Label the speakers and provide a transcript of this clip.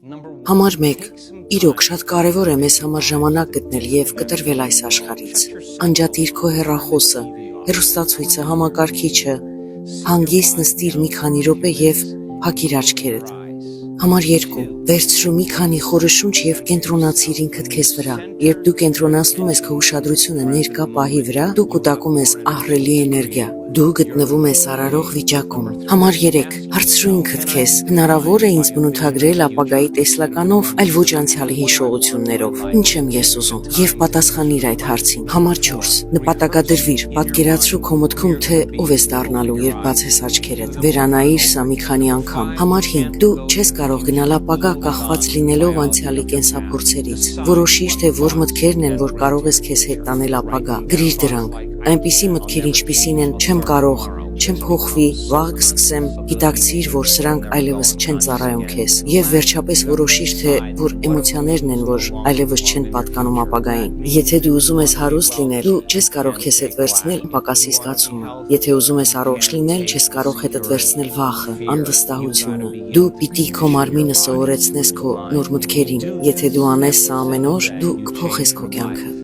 Speaker 1: Համար 1. Իրոք շատ կարևոր է մեզ համար ժամանակ գտնել և կտրվել այս աշխարհից։ Անջատիր քո հեռախոսը, հեռուստացույցը, համակարգիչը, հանգիստ նստիր մի քանի րոպե և փակիր աչքերդ։ Համար 2. Վերցրու մի քանի խորը շունչ և կենտրոնացիր ինքդ քեզ վրա։ Երբ դու կենտրոնացնում ես քո ուշադրությունը ներկա պահի վրա, դու կուտակում ես ահռելի էներգիա։ Դու գտնվում ես արարող վիճակում։ Համար 3. Հարցրու ինքդ քեզ. հնարավո՞ր է ինձ բնութագրել ապագայի տեսլականով, այլ ոչ անցյալի հիշողություններով։ Ինչ եմ ես ուզում։ Եվ պատասխանիր այդ հարցին։ Համար 4. Նպատակադրվիր, պատկերացրու քո մտքում, թե ով ես դառնալու, երբ բացես աչքերդ։ Վերանայիր սա մի քանի անգամ։ Համար 5. Դու չես կարող գնալ ապագա կախված լինելով անցյալի կենսափորձերից։ Որոշիր, թե որ մտքերն են, որ կարող ես քեզ հետ տանել ապագա։ Գրիր դրանք։ Այնպիսի մտքեր, ինչպիսին են չեմ կարող, չեմ փոխվի, վաղ կսկսեմ, գիտակցիր, որ սրանք այլևս չեն ծառայում քեզ։ Եվ վերջապես որոշիր, թե որ էմոցիաներն են, որ այլևս չեն պատկանում ապագային։ Եթե դու ուզում ես հարուստ լինել, դու չես կարող քեզ հետ վերցնել պակասի զգացումը։ Եթե ուզում ես առողջ լինել, չես կարող հետդ վերցնել վախը, անվստահությունը։ Դու պիտի քո մարմինը սովորեցնես քո նոր մտքերին։ Եթե դու անես սա ամեն օր, դու կփոխես քո կյանքը։